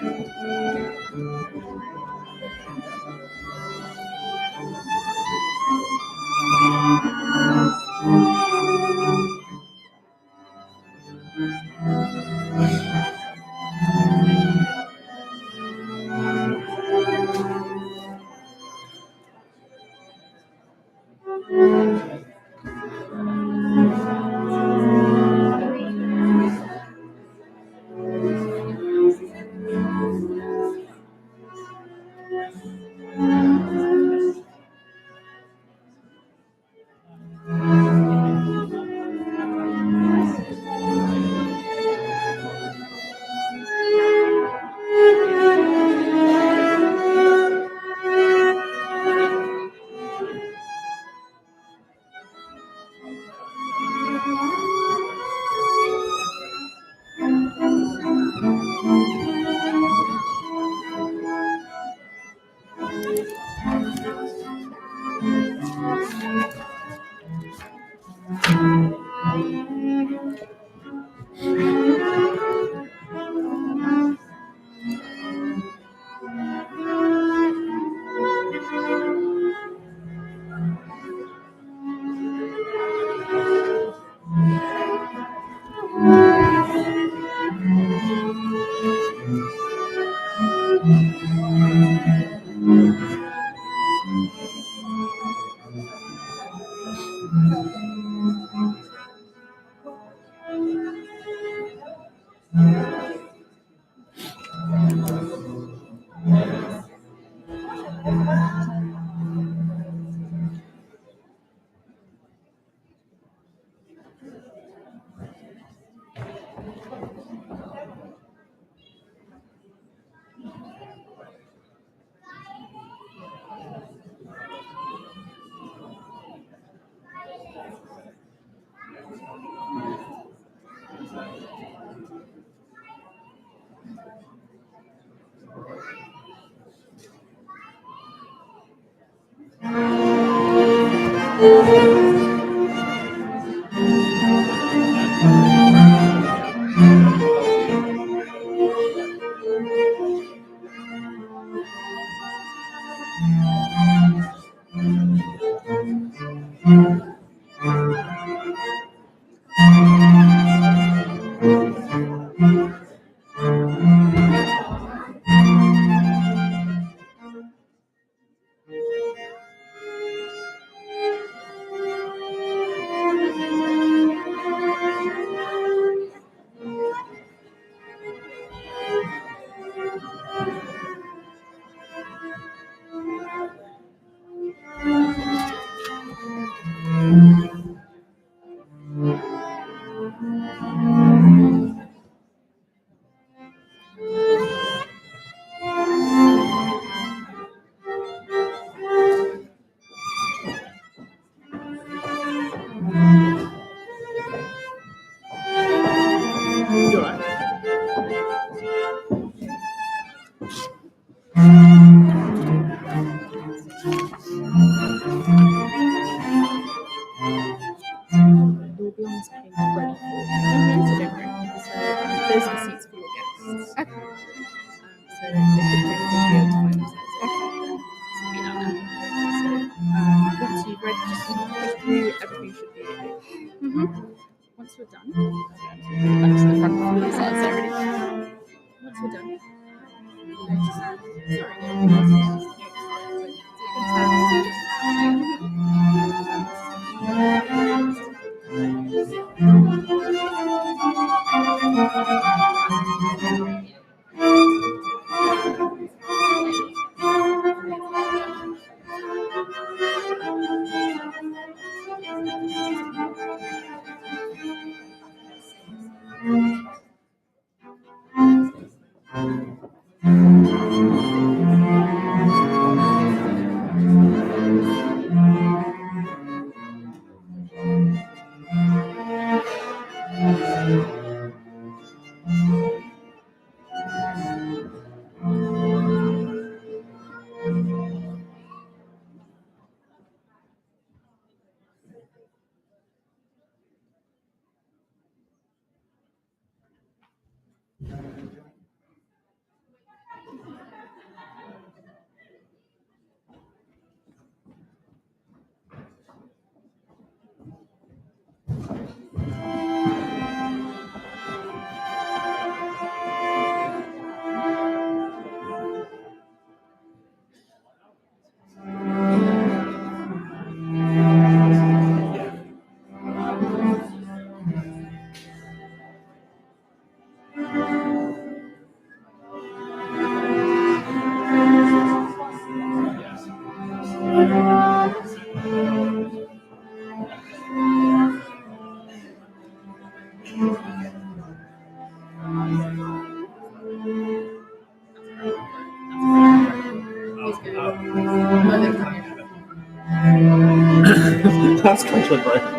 You are. It will be on this page ready for you. So don't worry. So those are the seats for your guests. Okay. So they should hopefully be able to find themselves in. Be down there. So once you've read, just push through, everything should be okay. Once you're done, back to the front before we start ceremony. Once you're done, That's totally right.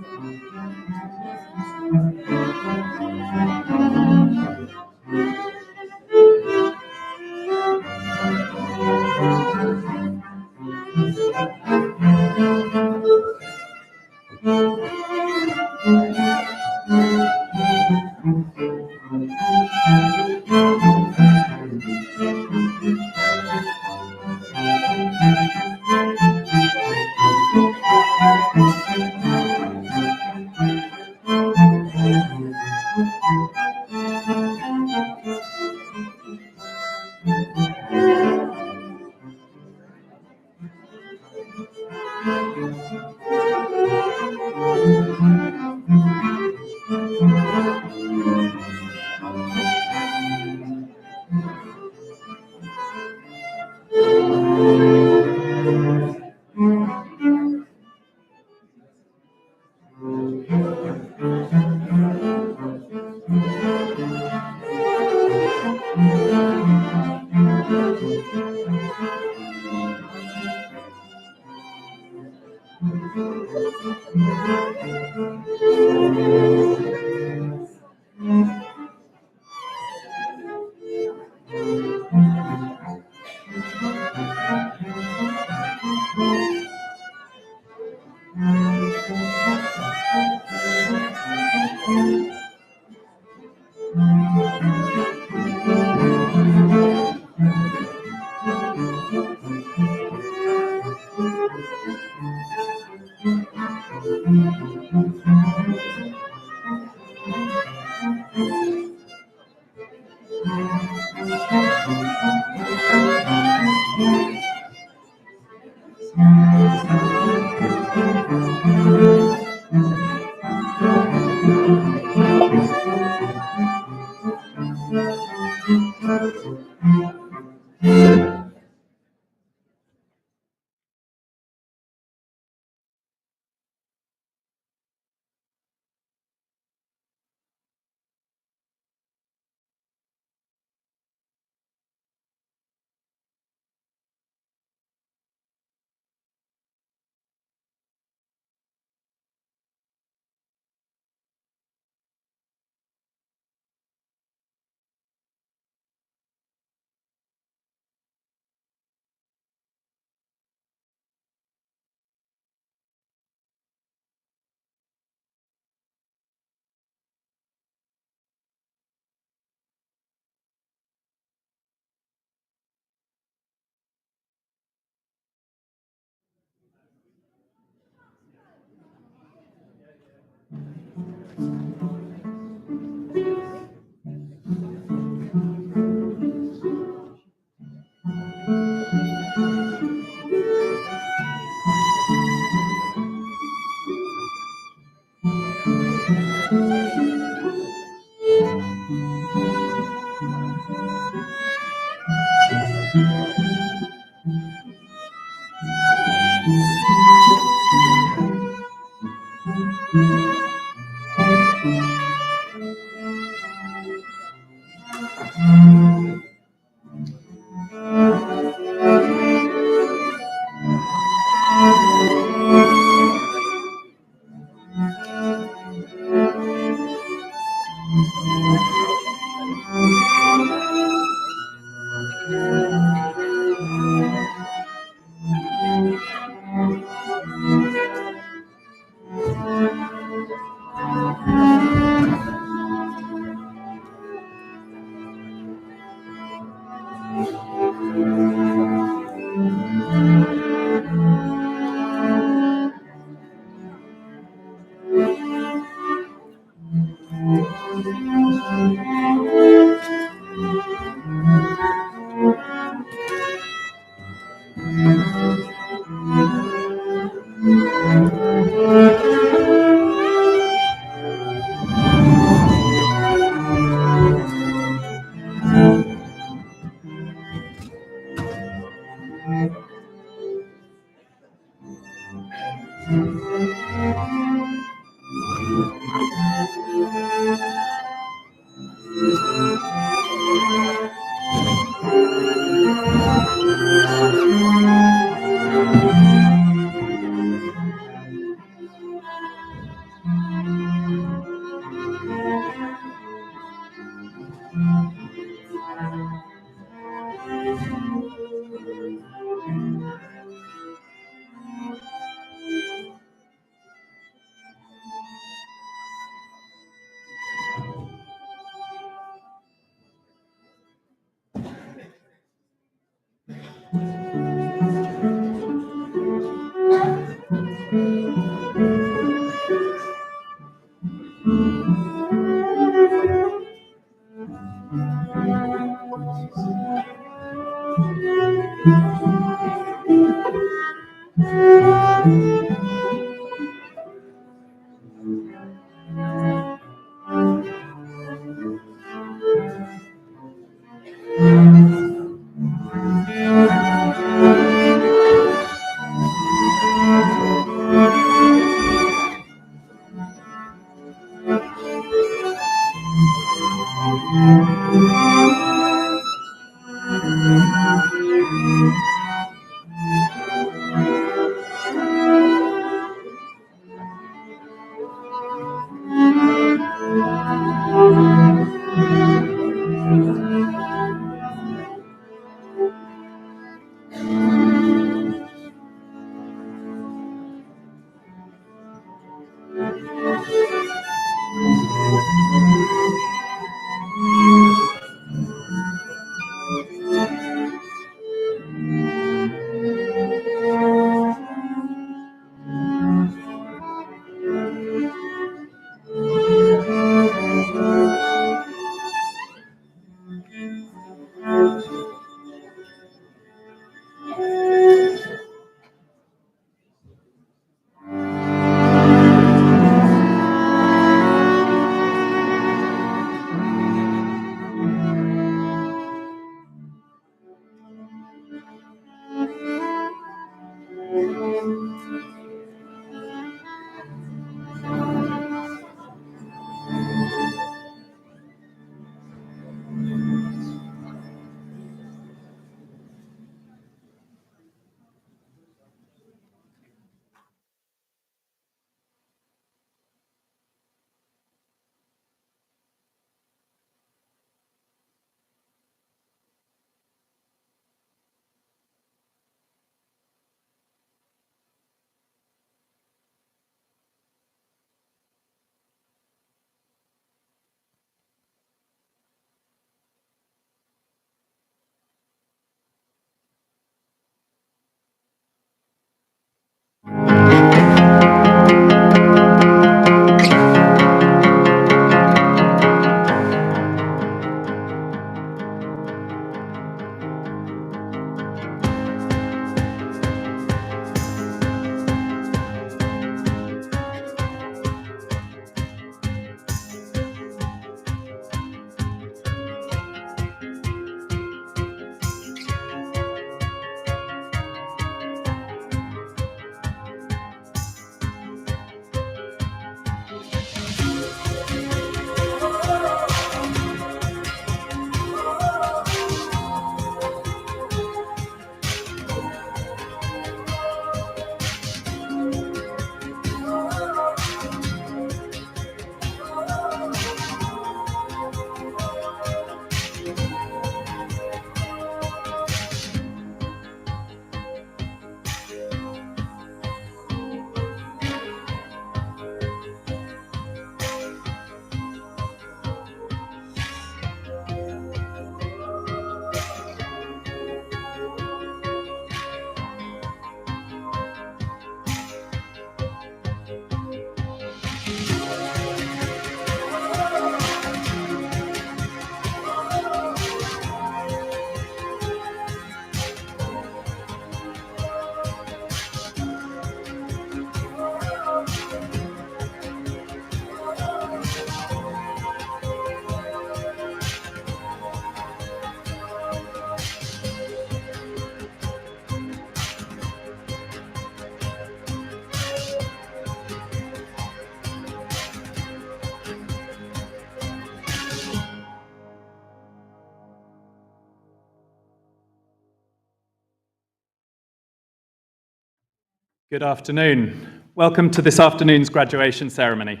Good afternoon. Welcome to this afternoon's graduation ceremony.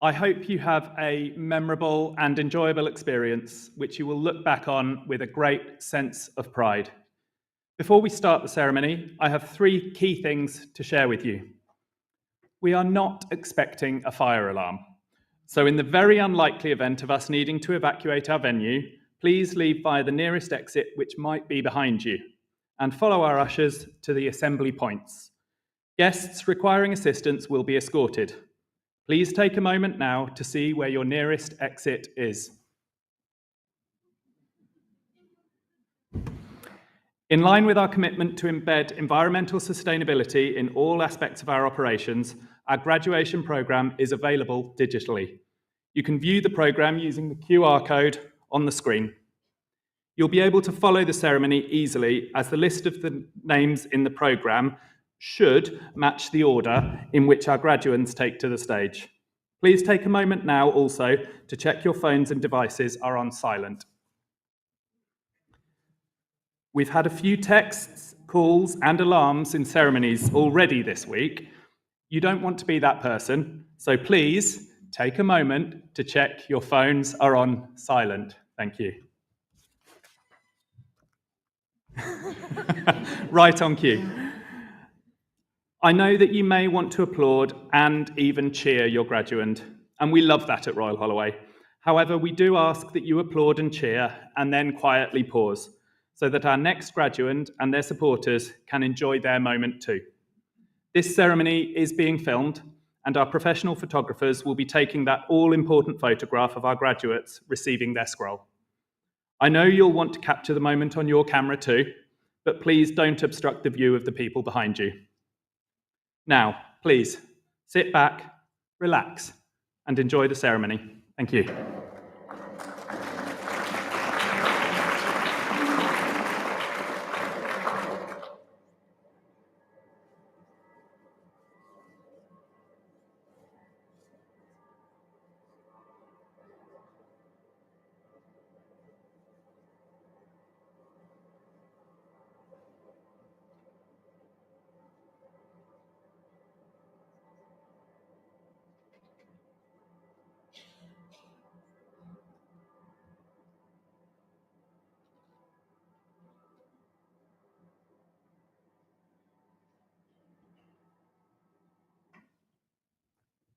I hope you have a memorable and enjoyable experience, which you will look back on with a great sense of pride. Before we start the ceremony, I have 3 key things to share with you. We are not expecting a fire alarm, so in the very unlikely event of us needing to evacuate our venue, please leave via the nearest exit, which might be behind you, and follow our ushers to the assembly points. Guests requiring assistance will be escorted. Please take a moment now to see where your nearest exit is. In line with our commitment to embed environmental sustainability in all aspects of our operations, our graduation programme is available digitally. You can view the programme using the QR code on the screen. You'll be able to follow the ceremony easily, as the list of the names in the programme should match the order in which our graduands take to the stage. Please take a moment now also to check your phones and devices are on silent. We've had a few texts, calls, and alarms in ceremonies already this week. You don't want to be that person, so please take a moment to check your phones are on silent. Thank you. Right on cue. I know that you may want to applaud and even cheer your graduand, and we love that at Royal Holloway. However, we do ask that you applaud and cheer and then quietly pause, so that our next graduand and their supporters can enjoy their moment too. This ceremony is being filmed, and our professional photographers will be taking that all-important photograph of our graduates receiving their scroll. I know you'll want to capture the moment on your camera too, but please don't obstruct the view of the people behind you. Now, please, sit back, relax, and enjoy the ceremony. Thank you.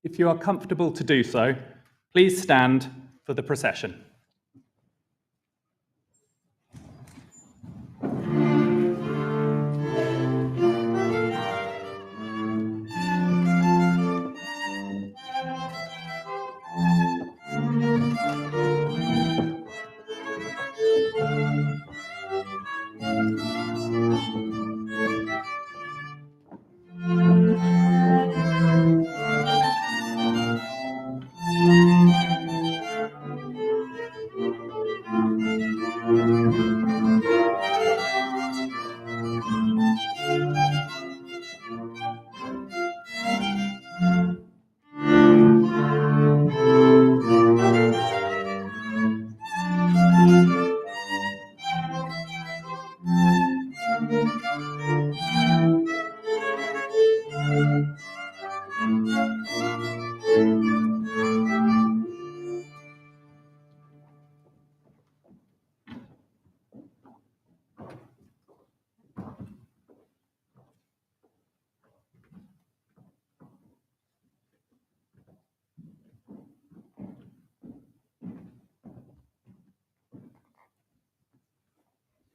If you are comfortable to do so, please stand for the procession.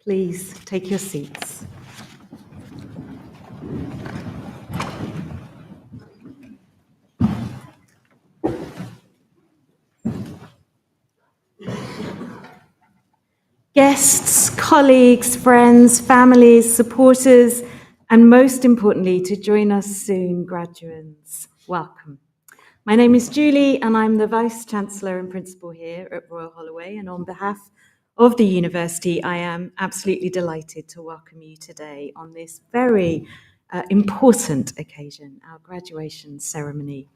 Please take your seats. Guests, colleagues, friends, families, supporters, and most importantly, to join us soon, graduands, welcome. My name is Julie, and I'm the Vice-Chancellor and Principal here at Royal Holloway, and on behalf of the university, I am absolutely delighted to welcome you today on this very important occasion, our graduation ceremony.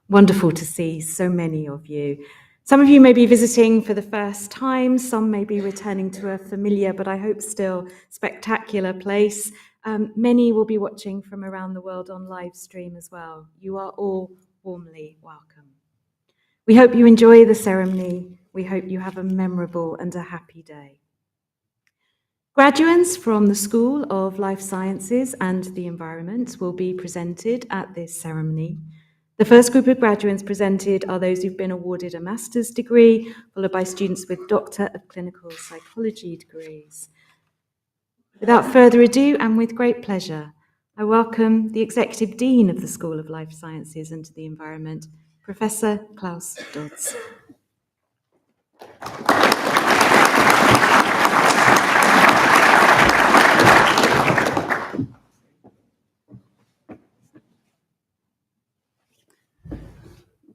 Wonderful to see so many of you. Some of you may be visiting for the first time, some may be returning to a familiar, but I hope still spectacular place. Many will be watching from around the world on live stream as well. You are all warmly welcome. We hope you enjoy the ceremony. We hope you have a memorable and a happy day. Graduates from the School of Life Sciences and the Environment will be presented at this ceremony. The first group of graduates presented are those who've been awarded a master's degree, followed by students with Doctor of Clinical Psychology degrees. Without further ado, and with great pleasure, I welcome the Executive Dean of the School of Life Sciences and the Environment, Professor Klaus Dodds.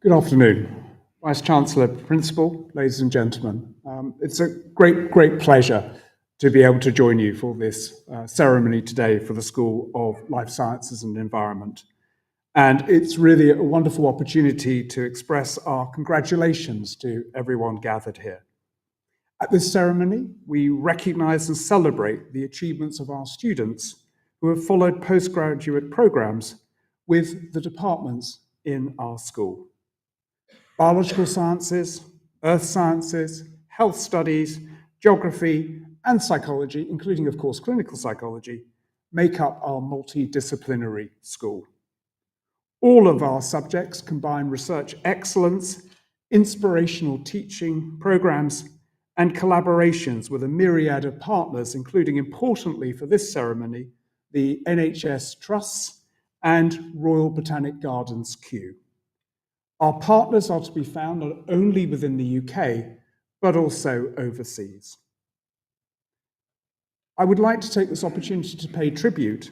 Good afternoon, Vice-Chancellor, Principal, ladies and gentlemen. It's a great pleasure to be able to join you for this ceremony today for the School of Life Sciences and Environment. And it's really a wonderful opportunity to express our congratulations to everyone gathered here. At this ceremony, we recognize and celebrate the achievements of our students who have followed postgraduate programs with the departments in our school. Biological sciences, earth sciences, health studies, geography, and psychology, including, of course, clinical psychology, make up our multidisciplinary school. All of our subjects combine research excellence, inspirational teaching programs, and collaborations with a myriad of partners, including, importantly for this ceremony, the NHS Trusts and Royal Botanic Gardens Kew. Our partners are to be found not only within the UK, but also overseas. I would like to take this opportunity to pay tribute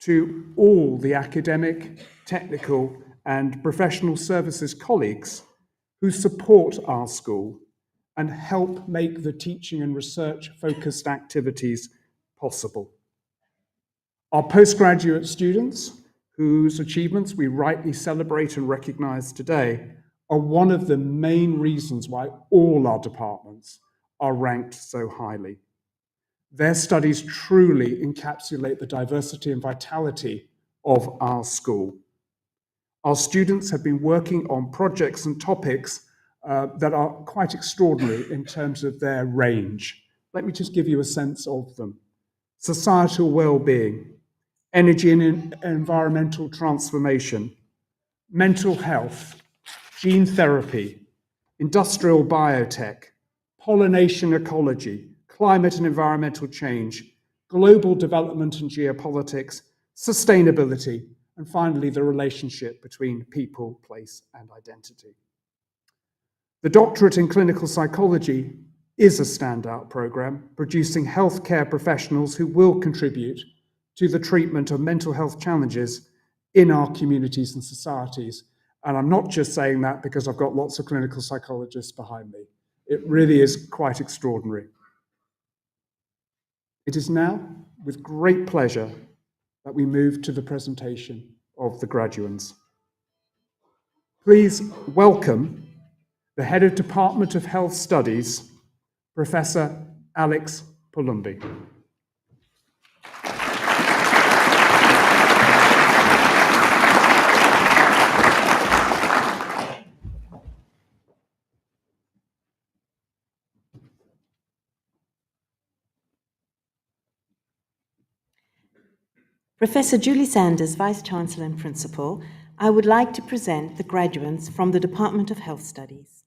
to all the academic, technical, and professional services colleagues who support our school and help make the teaching and research-focused activities possible. Our postgraduate students, whose achievements we rightly celebrate and recognize today, are one of the main reasons why all our departments are ranked so highly. Their studies truly encapsulate the diversity and vitality of our school. Our students have been working on projects and topics that are quite extraordinary in terms of their range. Let me just give you a sense of them. Societal well-being, energy and environmental transformation, mental health, gene therapy, industrial biotech, pollination ecology, climate and environmental change, global development and geopolitics, sustainability, and finally, the relationship between people, place, and identity. The Doctorate in Clinical Psychology is a standout program, producing healthcare professionals who will contribute to the treatment of mental health challenges in our communities and societies. And I'm not just saying that because I've got lots of clinical psychologists behind me. It really is quite extraordinary. It is now with great pleasure that we move to the presentation of the graduands. Please welcome the Head of Department of Health Studies, Professor Alex Palumbi. Professor Julie Sanders, Vice-Chancellor and Principal, I would like to present the graduates from the Department of Health Studies.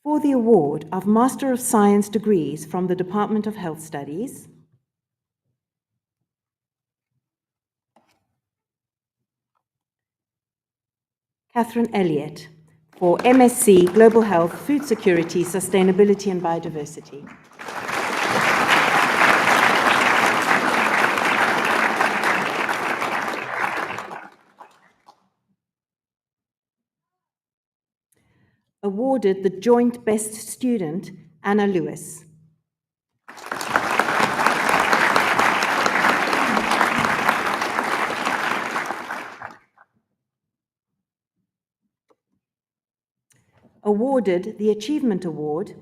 For the award of Master of Science degrees from the Department of Health Studies, Catherine Elliott, for MSc Global Health, Food Security, Sustainability and Biodiversity. Awarded the Joint Best Student, Anna Lewis. awarded the Achievement Award,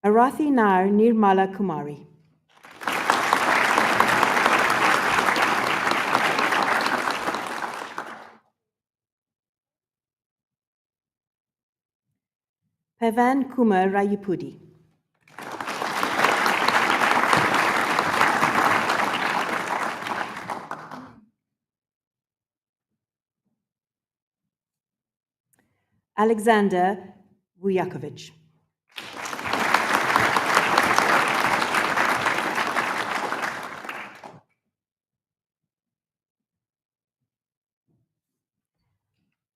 Arathi Nair Nirmala Kumari. Pavan Kumar Rayupudi. Alexander Vujakovic.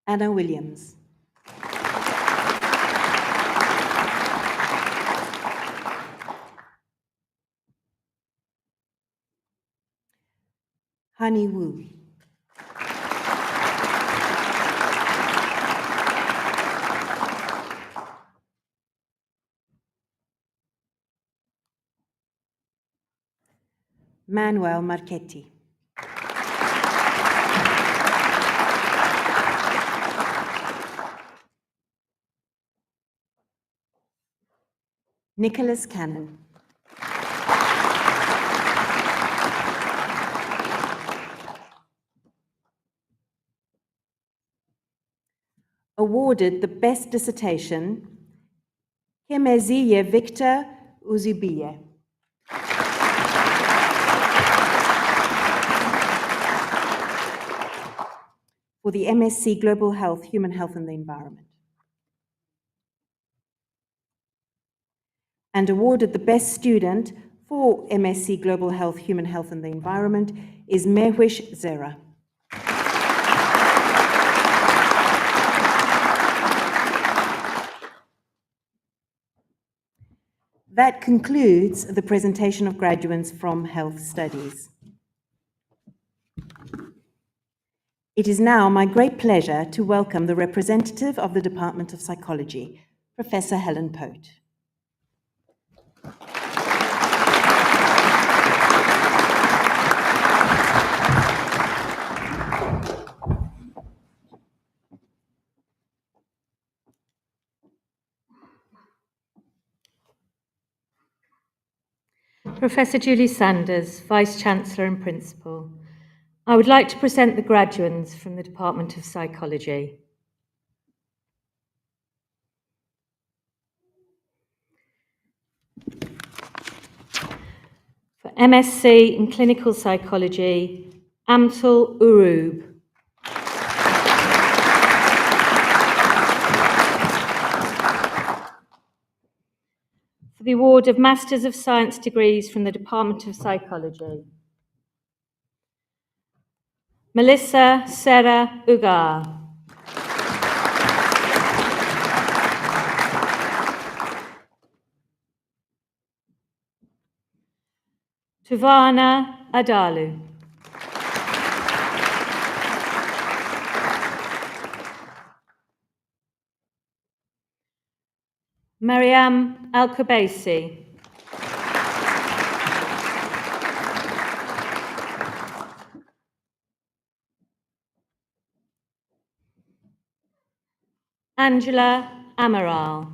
Anna Williams. Honey Wu. Manuel Marchetti. Nicholas Cannon. Awarded the Best Dissertation, Kemeziye Victor Uzubiye. For the MSc Global Health, Human Health and the Environment. And awarded the Best Student for MSc Global Health, Human Health and the Environment is Mehwish Zera. That concludes the presentation of graduates from Health Studies. It is now my great pleasure to welcome the representative of the Department of Psychology, Professor Helen Pote. Professor Julie Sanders, Vice-Chancellor and Principal. I would like to present the graduands from the Department of Psychology. For MSc in Clinical Psychology, Amtul Urub. For the award of Masters of Science degrees from the Department of Psychology, Melissa Serra Ugar. Tuvana Adalu. Mariam Al-Kubaisi. Angela Amaral.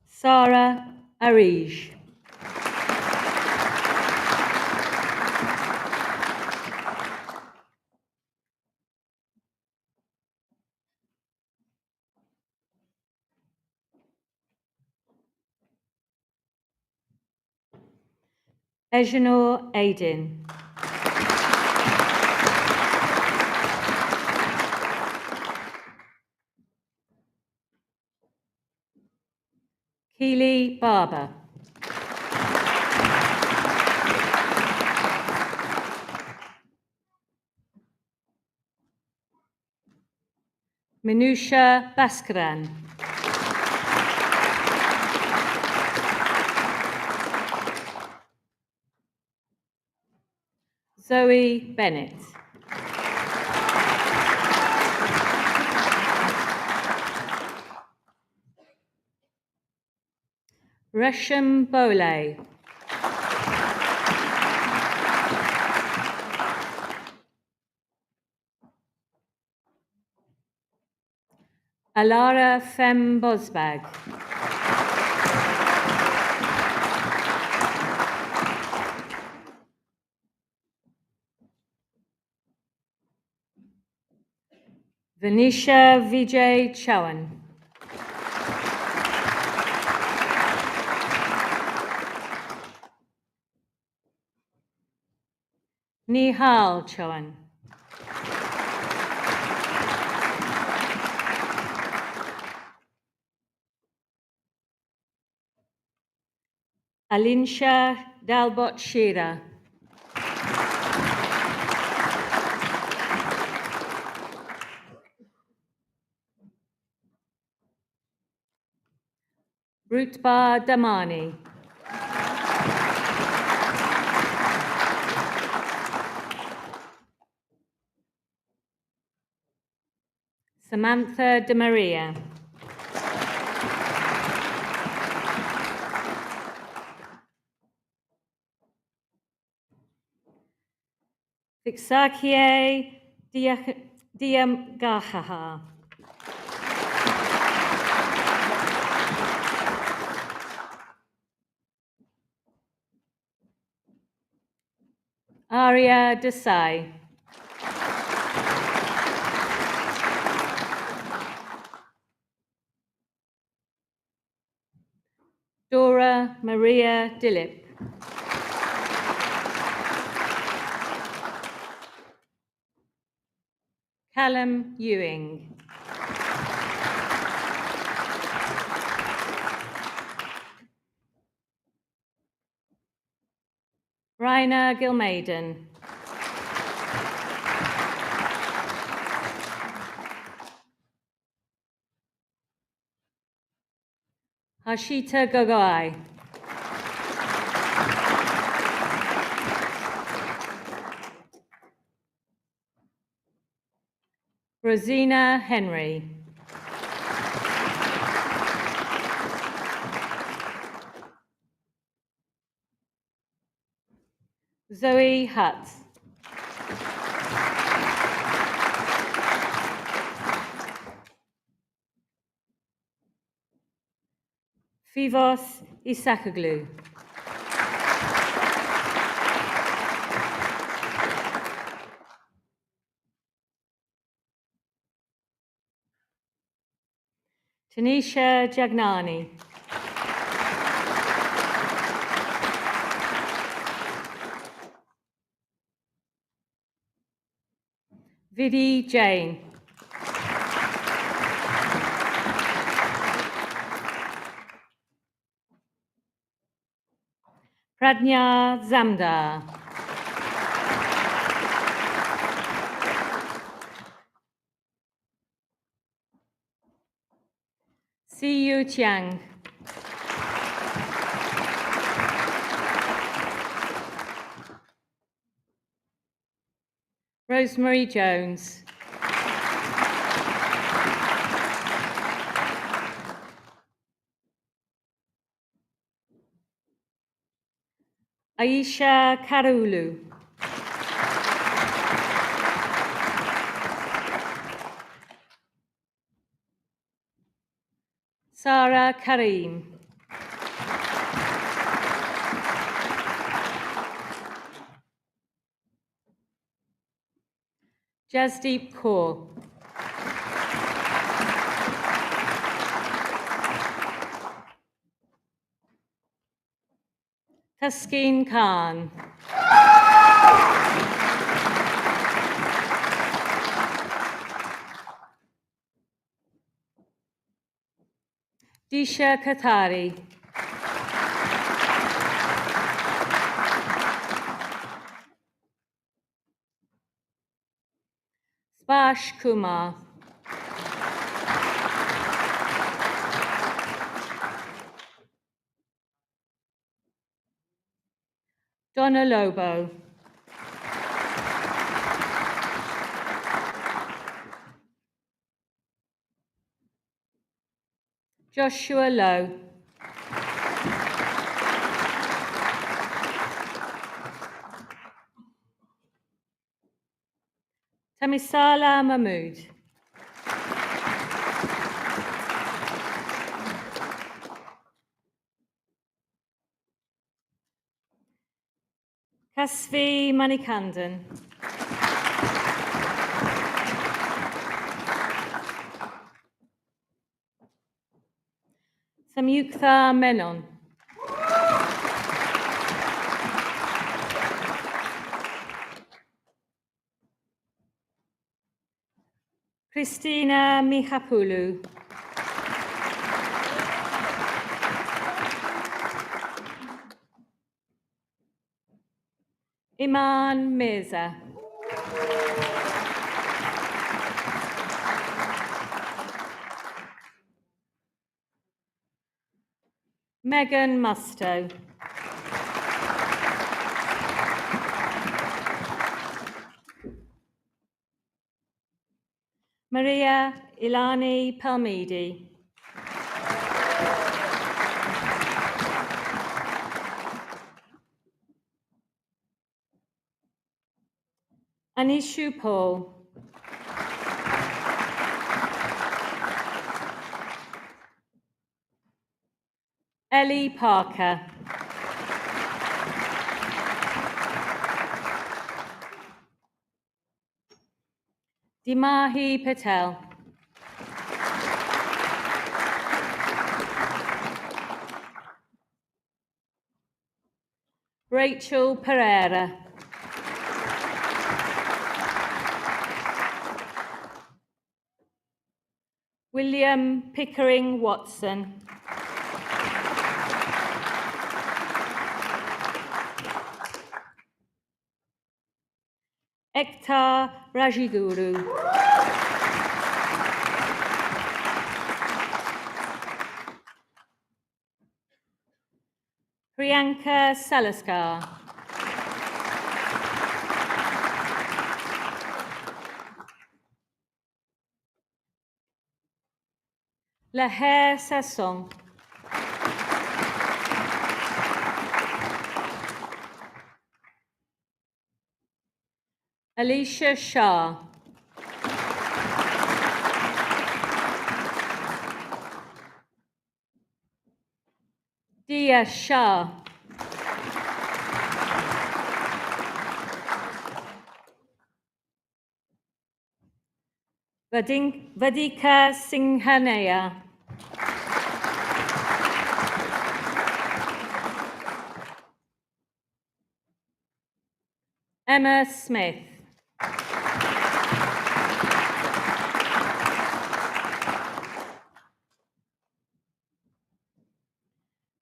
Sarah Arij. Ejinor Aidin. Keely Barber. Minusha Bhaskaran. Zoe Bennett. Resham Bole. Alara Fem Bosbag. Venetia Vijay Chawan. Nihal Chawan. Alinsha Dalbot Shira. Rutba Damani. Samantha De Maria. Vixakie Diamgahaha. Arya Desai. Dora Maria Dillip. Callum Ewing. Raina Gilmaiden. Harshita Gogoi. Rosina Henry. Zoe Hutt. Fivos Isakoglu. Tanisha Jagnani. Vidhi Jain. Pradnya Zamdar. Siyu Chiang. Rosemary Jones. Aisha Karulu. Sarah Karim. Jasdeep Kaur. Taskeen Khan. Disha Katari. Sparsh Kumar. Donna Lobo. Joshua Lowe. Tamisala Mahmood. Kasvi Manikandan. Samyuktha Menon. Christina Michapoulou. Iman Mirza. Megan Musto. Maria Ilani Palmidi. Anishu Paul. Ellie Parker. Dimahi Patel. Rachel Pereira. William Pickering Watson. Ekta Rajiguru. Priyanka Salaskar. Laher Sassong. Alicia Shah. Dia Shah. Vadika Singhanaya. Emma Smith.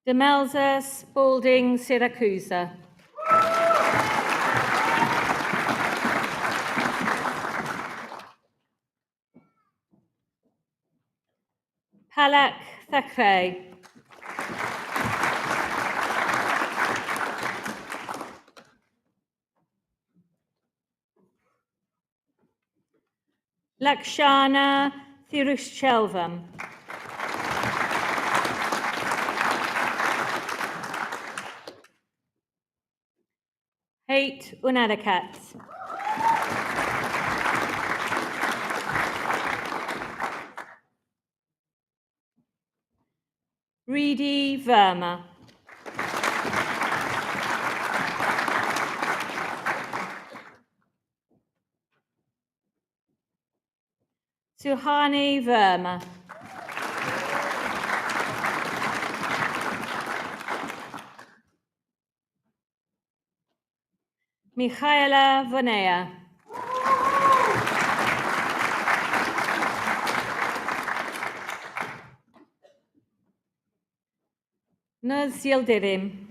Demelza Spalding Siracusa. Palak Thakray. Lakshana Thiruchelvam. Hate Unadakat. Reedy Verma. Suhani Verma. Michaela Vanea. Nuz Yildirim.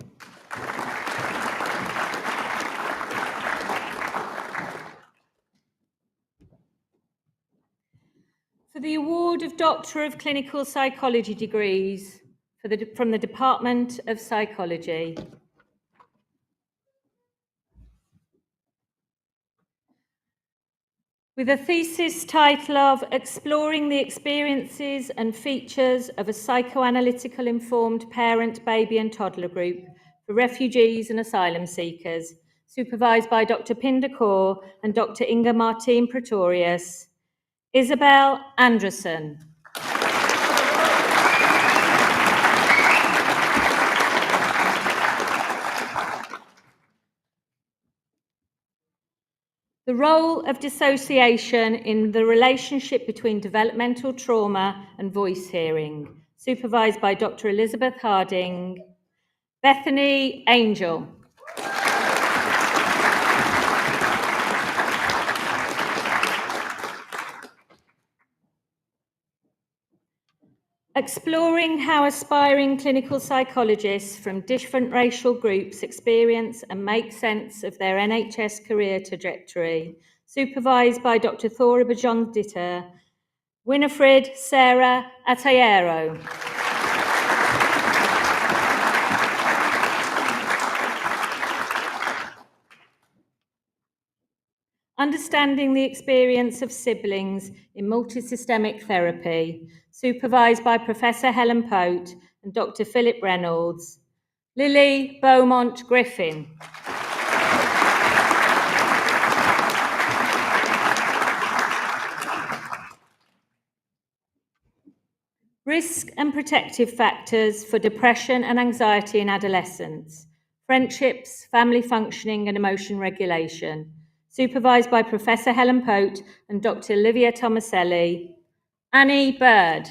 For the award of Doctor of Clinical Psychology degrees from the Department of Psychology. With a thesis title of Exploring the Experiences and Features of a Psychoanalytical Informed Parent, Baby and Toddler Group for Refugees and Asylum Seekers, supervised by Dr. Pinder Kaur and Dr. Inga Martin Pretorius. Isabel Anderson. The role of dissociation in the relationship between developmental trauma and voice hearing, supervised by Dr. Elizabeth Harding. Bethany Angel. Exploring how aspiring clinical psychologists from different racial groups experience and make sense of their NHS career trajectory, supervised by Dr. Thora Bajon-Ditter, Winifred Sarah Atayero. Understanding the experience of siblings in multisystemic therapy, supervised by Professor Helen Pote and Dr. Philip Reynolds. Lily Beaumont Griffin. Risk and protective factors for depression and anxiety in adolescents, friendships, family functioning and emotion regulation, supervised by Professor Helen Pote and Dr. Olivia Tomaselli. Annie Bird.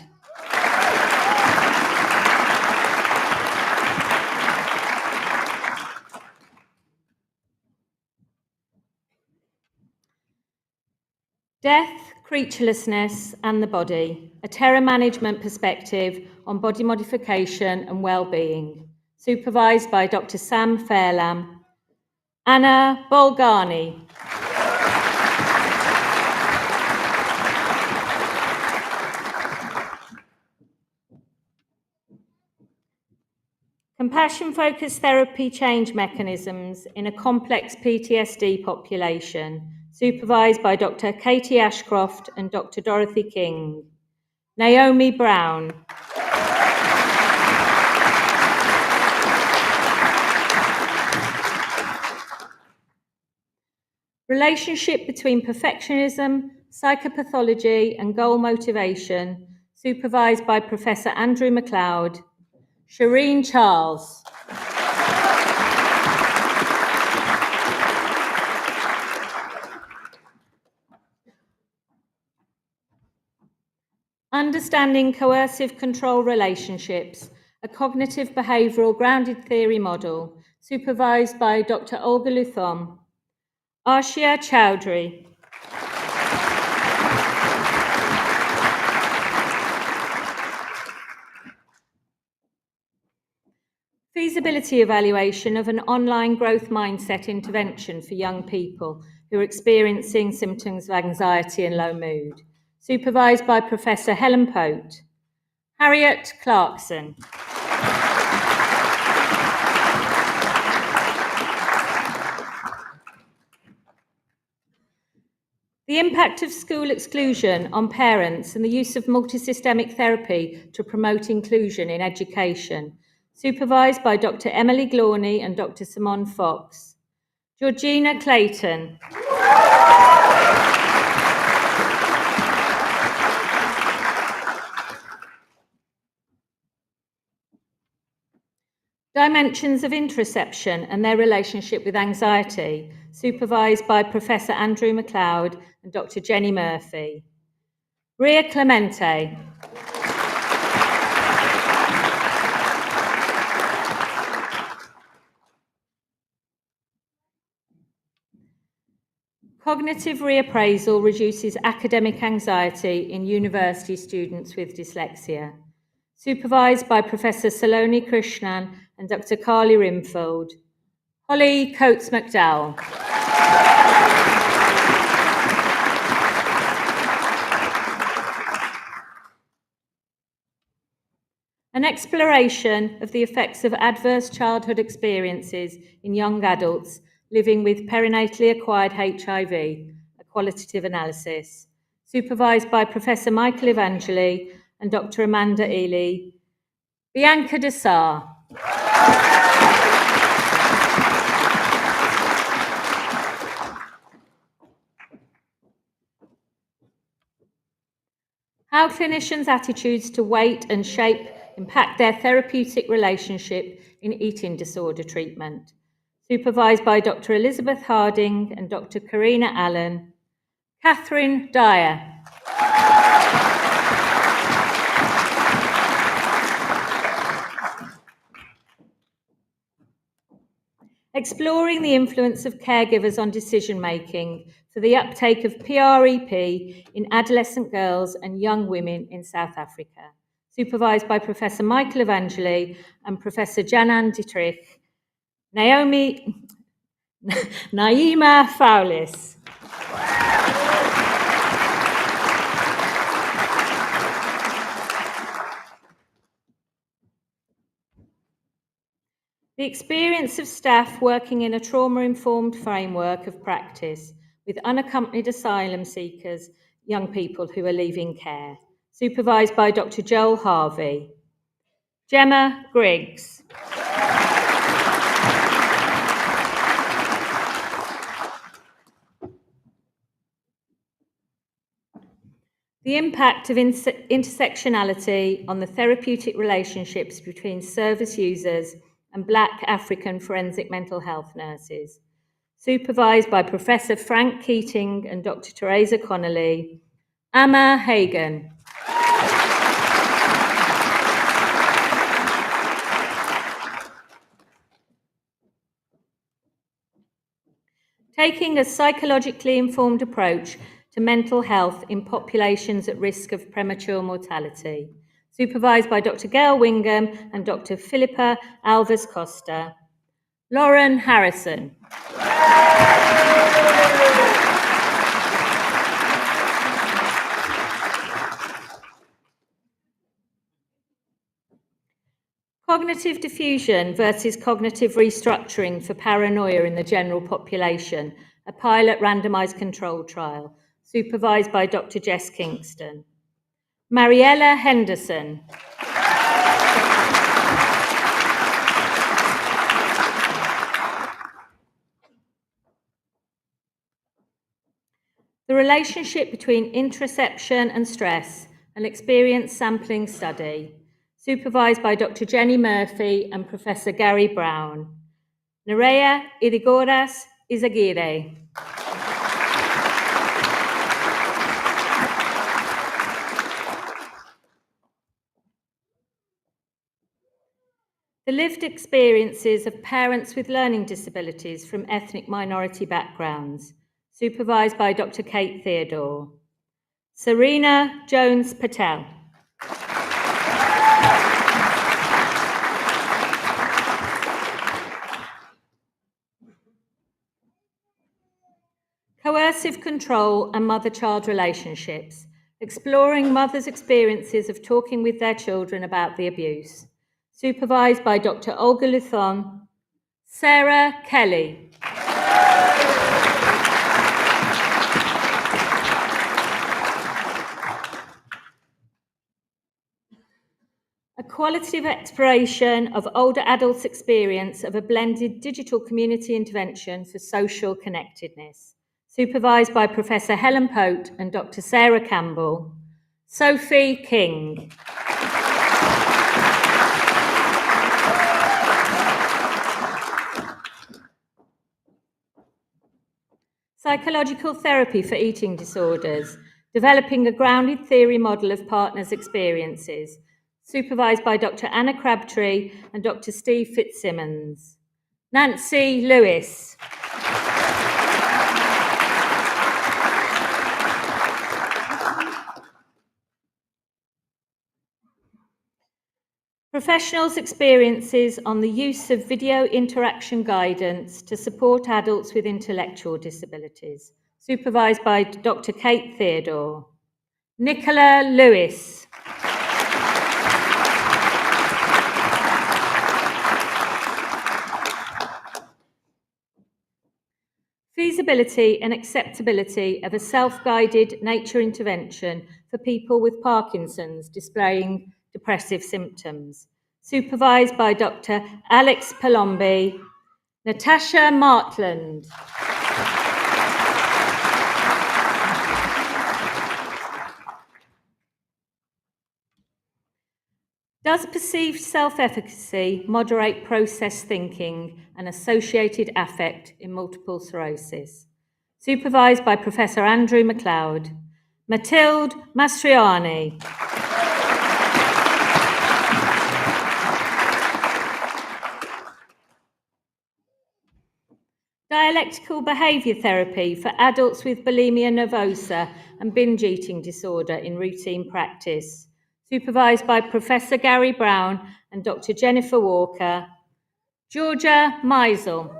Death, creaturelessness and the body, a terror management perspective on body modification and well-being, supervised by Dr. Sam Fairlam. Anna Bolgani. Compassion-focused therapy change mechanisms in a complex PTSD population, supervised by Dr. Katie Ashcroft and Dr. Dorothy King. Naomi Brown. Relationship between perfectionism, psychopathology and goal motivation, supervised by Professor Andrew MacLeod. Shireen Charles. Understanding coercive control relationships, a cognitive behavioural grounded theory model, supervised by Dr. Olga Luthom. Arshia Chowdhury. Feasibility evaluation of an online growth mindset intervention for young people who are experiencing symptoms of anxiety and low mood, supervised by Professor Helen Pote. Harriet Clarkson. The impact of school exclusion on parents and the use of multisystemic therapy to promote inclusion in education, supervised by Dr. Emily Glorney and Dr. Simone Fox. Georgina Clayton. Dimensions of interoception and their relationship with anxiety, supervised by Professor Andrew MacLeod and Dr. Jenny Murphy. Ria Clemente. Cognitive reappraisal reduces academic anxiety in university students with dyslexia, supervised by Professor Saloni Krishnan and Dr. Carly Rimfield. Holly Coates McDowell. An exploration of the effects of adverse childhood experiences in young adults living with perinatally acquired HIV, a qualitative analysis, supervised by Professor Michael Evangeli and Dr. Amanda Ely. Bianca Dessar. How clinicians' attitudes to weight and shape impact their therapeutic relationship in eating disorder treatment, supervised by Dr. Elizabeth Harding and Dr. Karina Allen. Catherine Dyer. Exploring the influence of caregivers on decision-making for the uptake of PrEP in adolescent girls and young women in South Africa, supervised by Professor Michael Evangeli and Professor Janan Dietrich. Naima Fowlis. The experience of staff working in a trauma-informed framework of practice with unaccompanied asylum seekers, young people who are leaving care, supervised by Dr. Joel Harvey. Gemma Griggs. The impact of intersectionality on the therapeutic relationships between service users and Black African forensic mental health nurses, supervised by Professor Frank Keating and Dr. Teresa Connolly. Amma Hagen. Taking a psychologically informed approach to mental health in populations at risk of premature mortality, supervised by Dr. Gail Wingham and Dr. Philippa Alves Costa. Lauren Harrison. Cognitive diffusion versus cognitive restructuring for paranoia in the general population, a pilot randomized controlled trial, supervised by Dr. Jess Kingston. Mariella Henderson. The relationship between interoception and stress, an experience sampling study, supervised by Dr. Jenny Murphy and Professor Gary Brown. Nerea Irigoras Izaguirre. The lived experiences of parents with learning disabilities from ethnic minority backgrounds, supervised by Dr. Kate Theodore. Serena Jones Patel. Coercive control and mother-child relationships, exploring mothers' experiences of talking with their children about the abuse, supervised by Dr. Olga Luthon. Sarah Kelly. A qualitative exploration of older adults' experience of a blended digital community intervention for social connectedness, supervised by Professor Helen Pote and Dr. Sarah Campbell. Sophie King. Psychological therapy for eating disorders, developing a grounded theory model of partners' experiences, supervised by Dr. Anna Crabtree and Dr. Steve Fitzsimmons. Nancy Lewis. Professionals' experiences on the use of video interaction guidance to support adults with intellectual disabilities, supervised by Dr. Kate Theodore. Nicola Lewis. Feasibility and acceptability of a self-guided nature intervention for people with Parkinson's displaying depressive symptoms, supervised by Dr. Alex Palombi. Natasha Martland. Does perceived self-efficacy moderate process thinking and associated affect in multiple sclerosis? Supervised by Professor Andrew MacLeod. Matilde Mastriani. Dialectical behaviour therapy for adults with bulimia nervosa and binge eating disorder in routine practice. Supervised by Professor Gary Brown and Dr. Jennifer Walker. Georgia Meisel.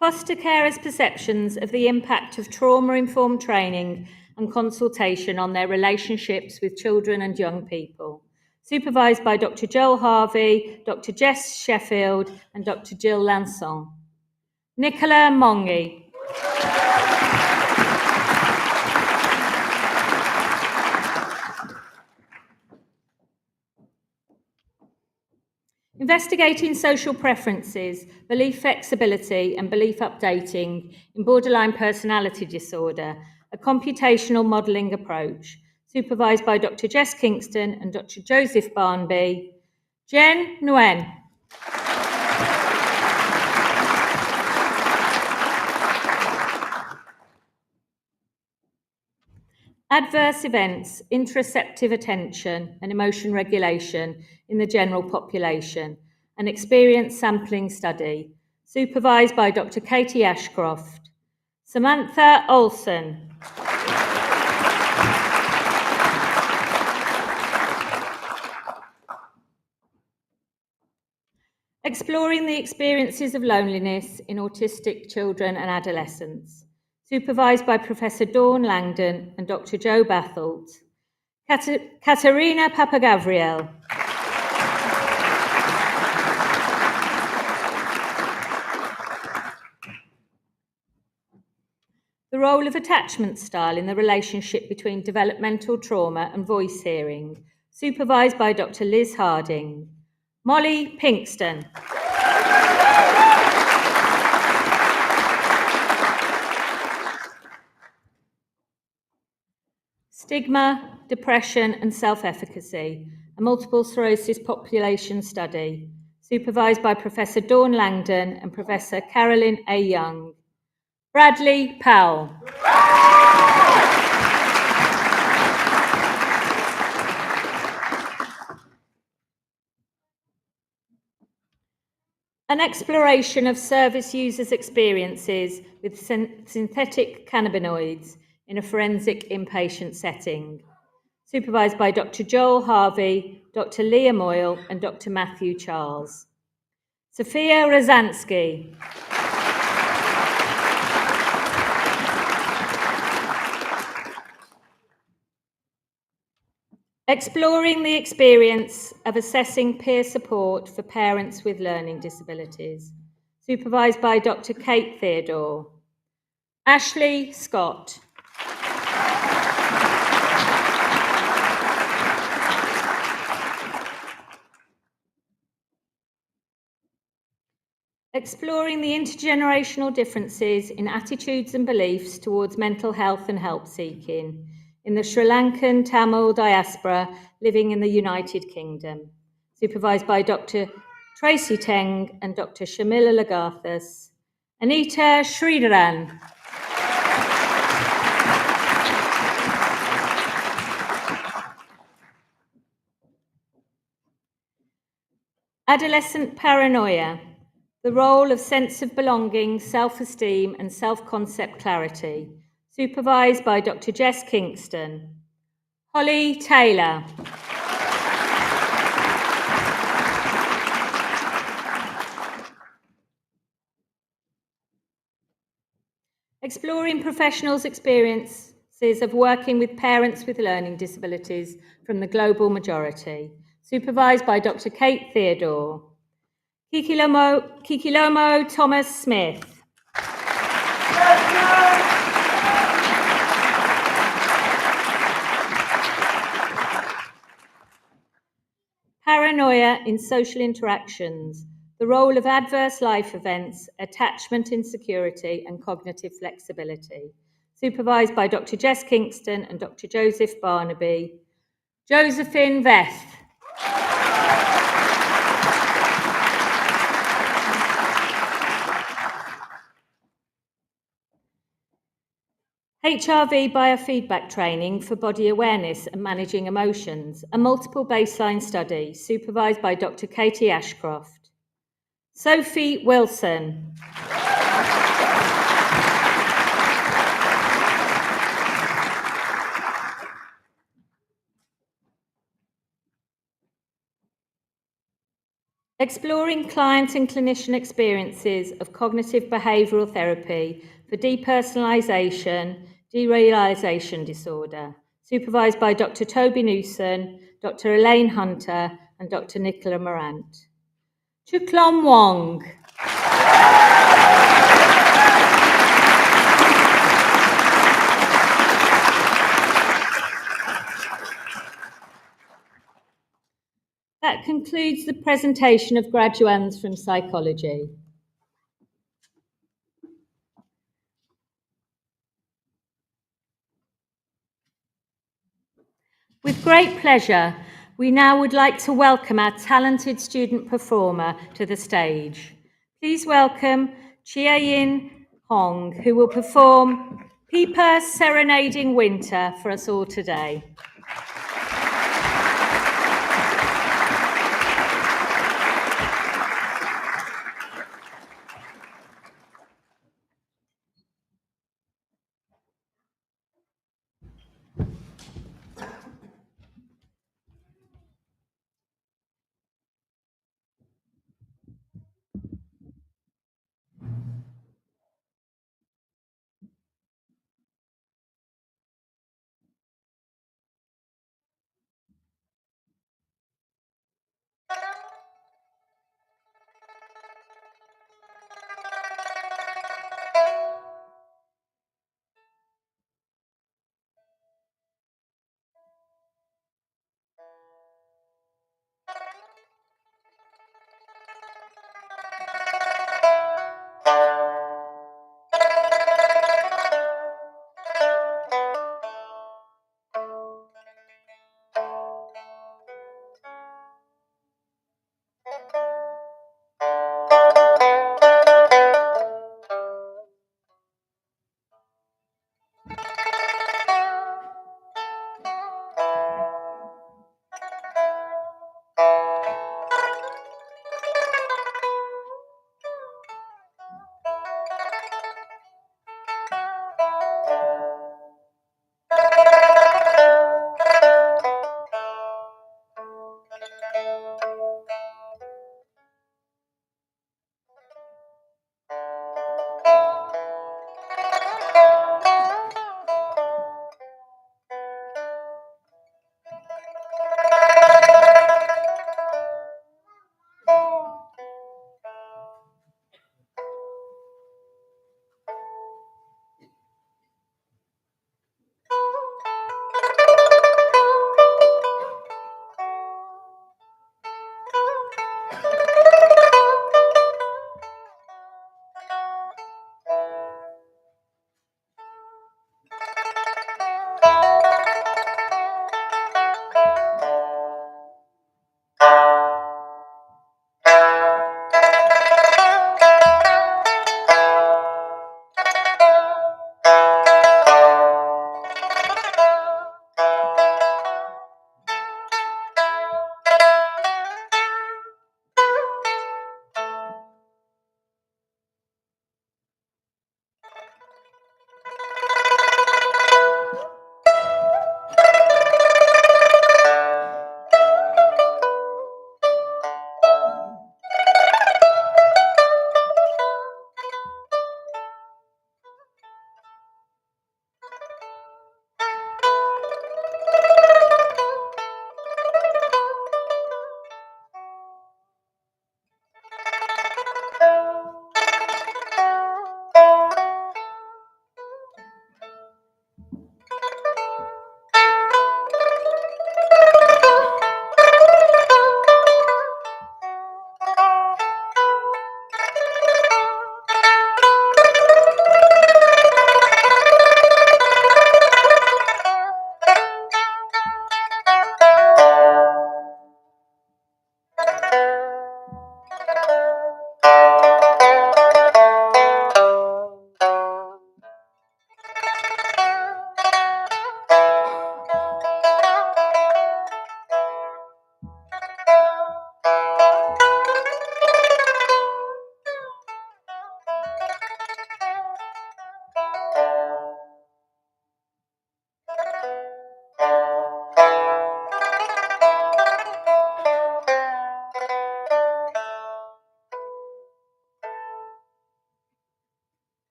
Foster carers' perceptions of the impact of trauma-informed training and consultation on their relationships with children and young people. Supervised by Dr. Joel Harvey, Dr. Jess Sheffield, and Dr. Jill Lanson. Nicola Mongi. Investigating social preferences, belief flexibility and belief updating in borderline personality disorder, a computational modelling approach, supervised by Dr. Jess Kingston and Dr. Joseph Barnby. Jen Nguyen. Adverse events, interoceptive attention and emotion regulation in the general population, an experience sampling study, supervised by Dr. Katie Ashcroft. Samantha Olson. Exploring the experiences of loneliness in autistic children and adolescents, supervised by Professor Dawn Langdon and Dr. Joe Bathelt. Katerina Papagavriel. The role of attachment style in the relationship between developmental trauma and voice hearing, supervised by Dr. Liz Harding. Molly Pinkston. Stigma, depression and self-efficacy, a multiple sclerosis population study, supervised by Professor Dawn Langdon and Professor Carolyn A. Young. Bradley Powell. An exploration of service users' experiences with synthetic cannabinoids in a forensic inpatient setting, supervised by Dr. Joel Harvey, Dr. Leah Moyle, and Dr. Matthew Charles. Sophia Rozansky. Exploring the experience of assessing peer support for parents with learning disabilities, supervised by Dr. Kate Theodore. Ashley Scott. Exploring the intergenerational differences in attitudes and beliefs towards mental health and help seeking in the Sri Lankan Tamil diaspora living in the United Kingdom, supervised by Dr. Tracy Teng and Dr. Shamila Lagarthas. Anita Sridharan. Adolescent paranoia, the role of sense of belonging, self-esteem and self-concept clarity, supervised by Dr. Jess Kingston. Holly Taylor. Exploring professionals' experiences of working with parents with learning disabilities from the global majority, supervised by Dr. Kate Theodore. Kikilomo Thomas Smith. Paranoia in social interactions, the role of adverse life events, attachment insecurity, and cognitive flexibility. Supervised by Dr. Jess Kingston and Dr. Joseph Barnaby. Josephine Veth. HRV biofeedback training for body awareness and managing emotions, a multiple baseline study, supervised by Dr. Katie Ashcroft. Sophie Wilson. Exploring client and clinician experiences of cognitive behavioural therapy for depersonalisation, derealisation disorder, supervised by Dr. Toby Newson, Dr. Elaine Hunter, and Dr. Nicola Morant. Chuklom Wong. That concludes the presentation of graduands from psychology. With great pleasure, we now would like to welcome our talented student performer to the stage. Please welcome Chia-Yin Hong, who will perform Pipa Serenading Winter for us all today.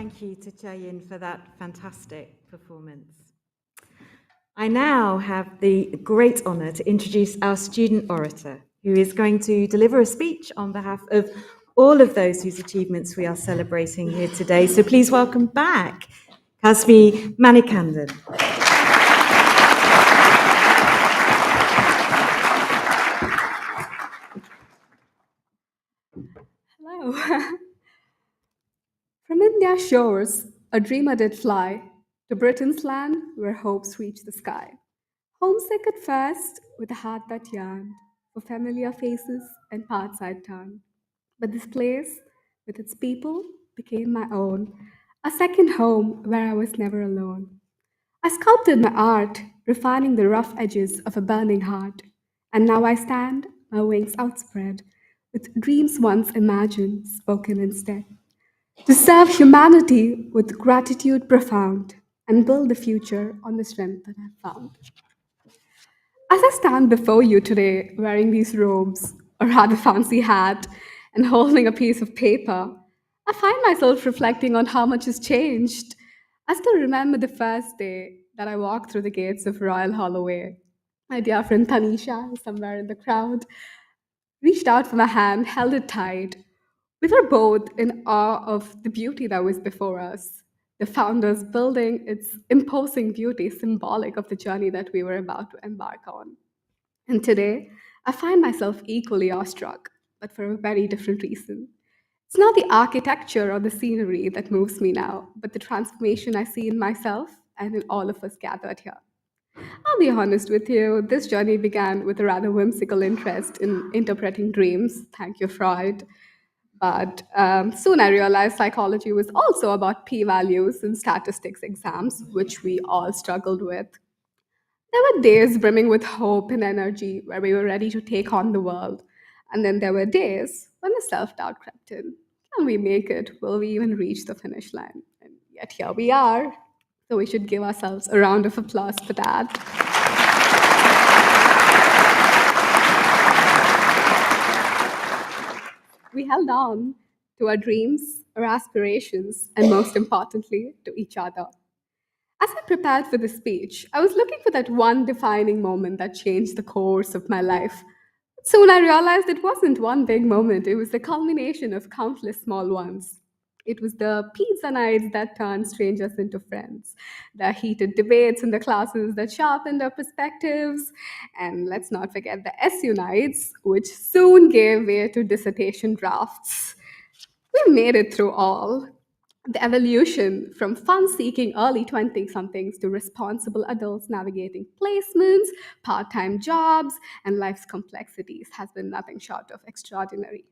thank you to Chayin for that fantastic performance. I now have the great honour to introduce our student orator, who is going to deliver a speech on behalf of all of those whose achievements we are celebrating here today. So please welcome back Kasvi Manikandan. Hello. From India's shores, a dreamer did fly to Britain's land where hopes reach the sky. Homesick at first, with a heart that yearned for familiar faces and paths I'd turned. But this place, with its people, became my own, a second home where I was never alone. I sculpted my art, refining the rough edges of a burning heart. And now I stand, my wings outspread, with dreams once imagined spoken instead. To serve humanity with gratitude profound and build the future on the strength that I've found. As I stand before you today, wearing these robes, a rather fancy hat, and holding a piece of paper, I find myself reflecting on how much has changed. I still remember the first day that I walked through the gates of Royal Holloway. My dear friend Tanisha, somewhere in the crowd, reached out for my hand, held it tight. We were both in awe of the beauty that was before us. The founder's building, its imposing beauty, symbolic of the journey that we were about to embark on. And today, I find myself equally awestruck, but for a very different reason. It's not the architecture or the scenery that moves me now, but the transformation I see in myself and in all of us gathered here. I'll be honest with you, this journey began with a rather whimsical interest in interpreting dreams. Thank you, Freud. But soon I realized psychology was also about p-values and statistics exams, which we all struggled with. There were days brimming with hope and energy where we were ready to take on the world. And then there were days when the self-doubt crept in. Can we make it? Will we even reach the finish line? And yet here we are. So we should give ourselves a round of applause for that. We held on to our dreams, our aspirations, and most importantly, to each other. As I prepared for the speech, I was looking for that one defining moment that changed the course of my life. Soon I realized it wasn't one big moment, it was the culmination of countless small ones. It was the pizza nights that turned strangers into friends, the heated debates in the classes that sharpened our perspectives, and let's not forget the SU nights, which soon gave way to dissertation drafts. We made it through all. The evolution from fun-seeking early 20-somethings to responsible adults navigating placements, part-time jobs, and life's complexities has been nothing short of extraordinary.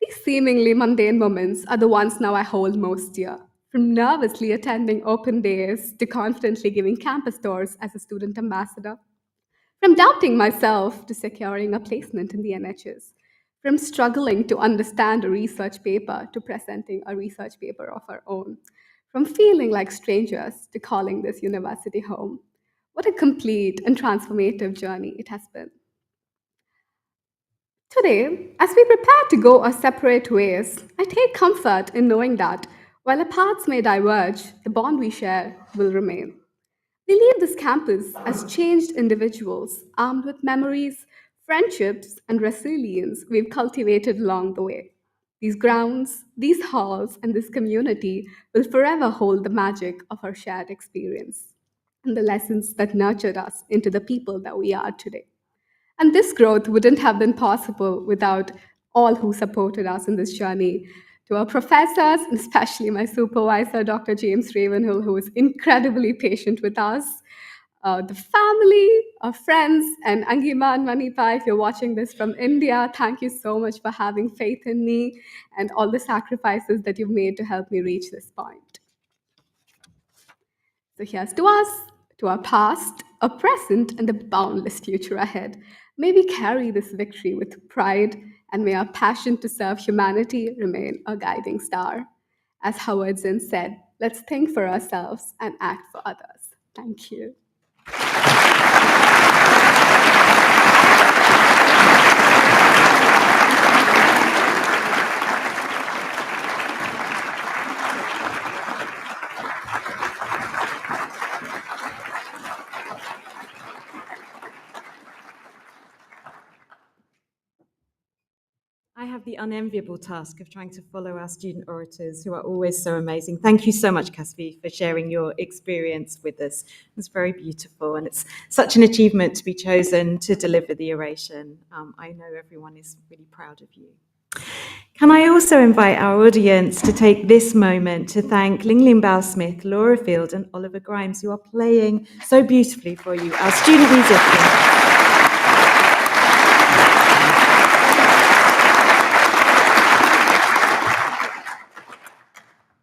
These seemingly mundane moments are the ones now I hold most dear, from nervously attending open days to confidently giving campus tours as a student ambassador, from doubting myself to securing a placement in the NHS, from struggling to understand a research paper to presenting a research paper of our own, from feeling like strangers to calling this university home. What a complete and transformative journey it has been. Today, as we prepare to go our separate ways, I take comfort in knowing that while our paths may diverge, the bond we share will remain. We leave this campus as changed individuals, armed with memories, friendships, and resilience we've cultivated along the way. These grounds, these halls, and this community will forever hold the magic of our shared experience and the lessons that nurtured us into the people that we are today. And this growth wouldn't have been possible without all who supported us in this journey. To our professors, and especially my supervisor, Dr. James Ravenhill, who was incredibly patient with us, the family, our friends, and Angima and Manipa, if you're watching this from India, thank you so much for having faith in me and all the sacrifices that you've made to help me reach this point. So here's to us, to our past, our present, and the boundless future ahead. May we carry this victory with pride, and may our passion to serve humanity remain a guiding star. As Howard Zinn said, let's think for ourselves and act for others. Thank you. have the unenviable task of trying to follow our student orators, who are always so amazing. Thank you so much, Kasvi, for sharing your experience with us. It's very beautiful, and it's such an achievement to be chosen to deliver the oration. I know everyone is really proud of you. Can I also invite our audience to take this moment to thank Ling Bao Smith, Laura Field, and Oliver Grimes, who are playing so beautifully for you, our student musicians.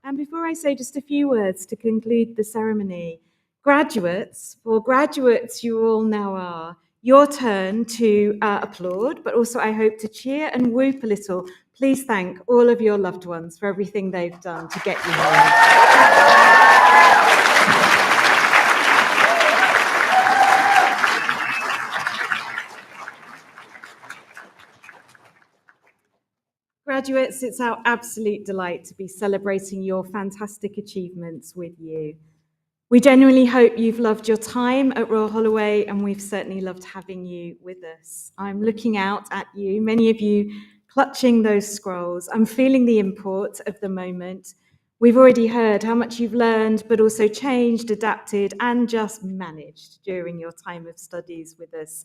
And before I say just a few words to conclude the ceremony, graduates, for graduates you all now are, your turn to applaud, but also I hope to cheer and whoop a little. Please thank all of your loved ones for everything they've done to get you here. Graduates, it's our absolute delight to be celebrating your fantastic achievements with you. We genuinely hope you've loved your time at Royal Holloway, and we've certainly loved having you with us. I'm looking out at you, many of you clutching those scrolls. I'm feeling the import of the moment. We've already heard how much you've learned, but also changed, adapted, and just managed during your time of studies with us.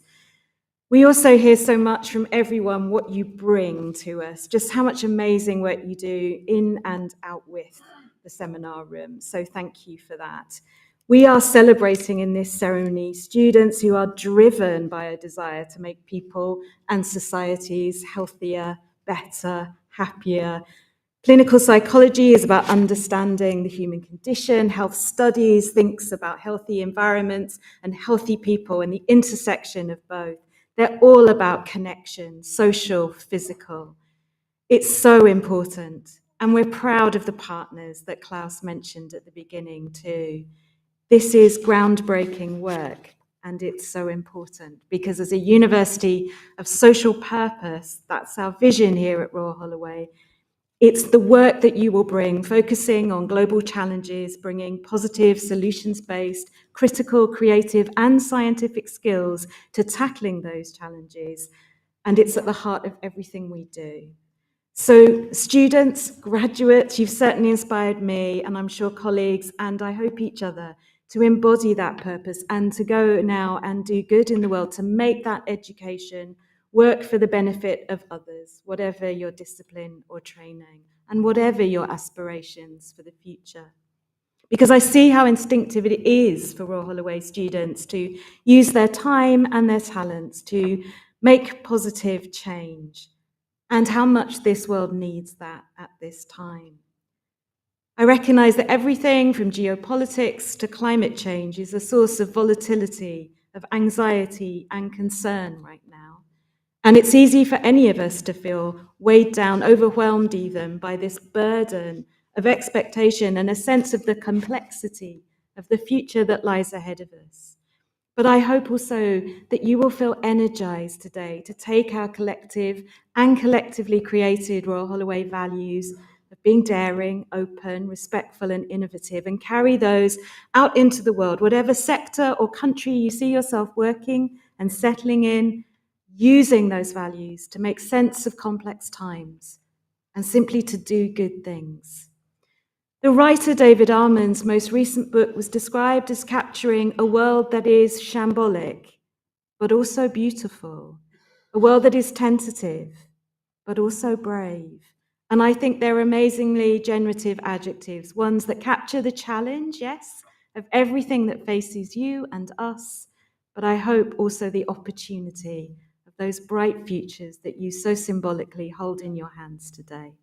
We also hear so much from everyone what you bring to us, just how much amazing work you do in and out with the seminar room. So thank you for that. We are celebrating in this ceremony students who are driven by a desire to make people and societies healthier, better, happier. Clinical psychology is about understanding the human condition. Health studies thinks about healthy environments and healthy people and the intersection of both. They're all about connection, social, physical. It's so important. And we're proud of the partners that Klaus mentioned at the beginning too. This is groundbreaking work, and it's so important because as a university of social purpose, that's our vision here at Royal Holloway. It's the work that you will bring, focusing on global challenges, bringing positive, solutions-based, critical, creative, and scientific skills to tackling those challenges. And it's at the heart of everything we do. So students, graduates, you've certainly inspired me, and I'm sure colleagues, and I hope each other, to embody that purpose and to go now and do good in the world, to make that education work for the benefit of others, whatever your discipline or training, and whatever your aspirations for the future. Because I see how instinctive it is for Royal Holloway students to use their time and their talents to make positive change, and how much this world needs that at this time. I recognize that everything from geopolitics to climate change is a source of volatility, of anxiety and concern right now. And it's easy for any of us to feel weighed down, overwhelmed even by this burden of expectation and a sense of the complexity of the future that lies ahead of us. But I hope also that you will feel energized today to take our collective and collectively created Royal Holloway values of being daring, open, respectful, and innovative, and carry those out into the world, whatever sector or country you see yourself working and settling in, using those values to make sense of complex times and simply to do good things. The writer David Armand's most recent book was described as capturing a world that is shambolic, but also beautiful, a world that is tentative, but also brave. And I think they're amazingly generative adjectives, ones that capture the challenge, yes, of everything that faces you and us, but I hope also the opportunity of those bright futures that you so symbolically hold in your hands today.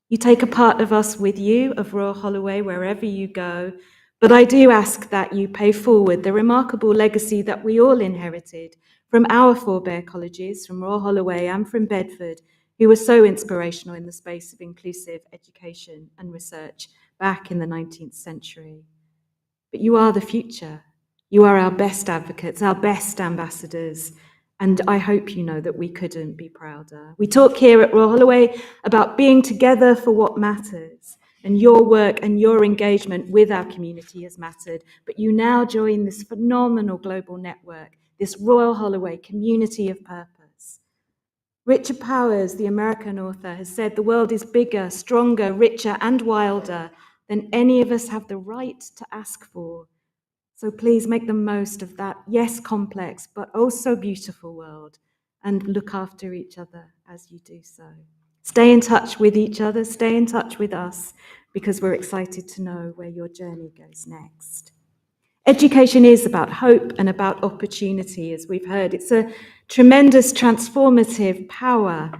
You take a part of us with you, of Royal Holloway, wherever you go, but I do ask that you pay forward the remarkable legacy that we all inherited from our forebear colleges, from Royal Holloway and from Bedford, who were so inspirational in the space of inclusive education and research back in the 19th century. But you are the future. You are our best advocates, our best ambassadors, and I hope you know that we couldn't be prouder. We talk here at Royal Holloway about being together for what matters, and your work and your engagement with our community has mattered, but you now join this phenomenal global network, this Royal Holloway community of purpose. Richard Powers, the American author, has said the world is bigger, stronger, richer, and wilder than any of us have the right to ask for. So please make the most of that, yes, complex, but also beautiful world, and look after each other as you do so. Stay in touch with each other, stay in touch with us, because we're excited to know where your journey goes next. Education is about hope and about opportunity, as we've heard. It's a tremendous transformative power,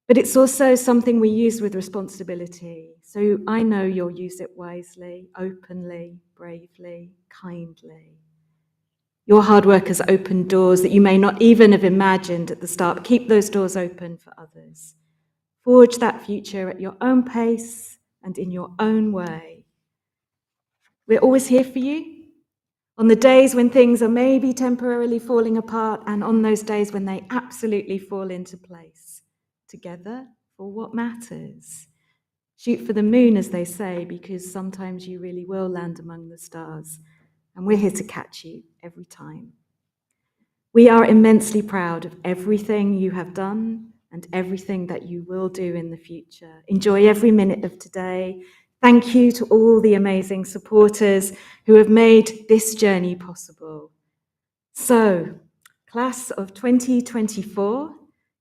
but it's also something we use with responsibility. So I know you'll use it wisely, openly, bravely, kindly. Your hard work has opened doors that you may not even have imagined at the start. Keep those doors open for others. Forge that future at your own pace and in your own way. We're always here for you on the days when things are maybe temporarily falling apart, and on those days when they absolutely fall into place. Together for what matters. Shoot for the moon, as they say, because sometimes you really will land among the stars, and we're here to catch you every time. We are immensely proud of everything you have done and everything that you will do in the future. Enjoy every minute of today. Thank you to all the amazing supporters who have made this journey possible. So, class of 2024,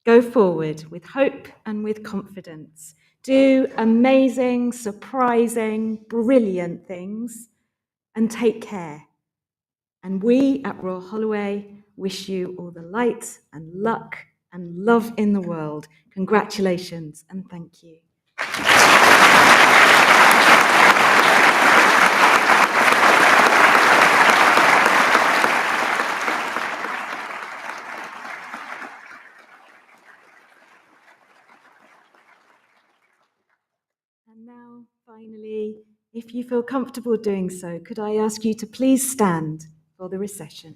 go forward with hope and with confidence. Do amazing, surprising, brilliant things, and take care. And we at Royal Holloway wish you all the light and luck and love in the world. Congratulations and thank you. And now, finally, if you feel comfortable doing so, could I ask you to please stand for the recession?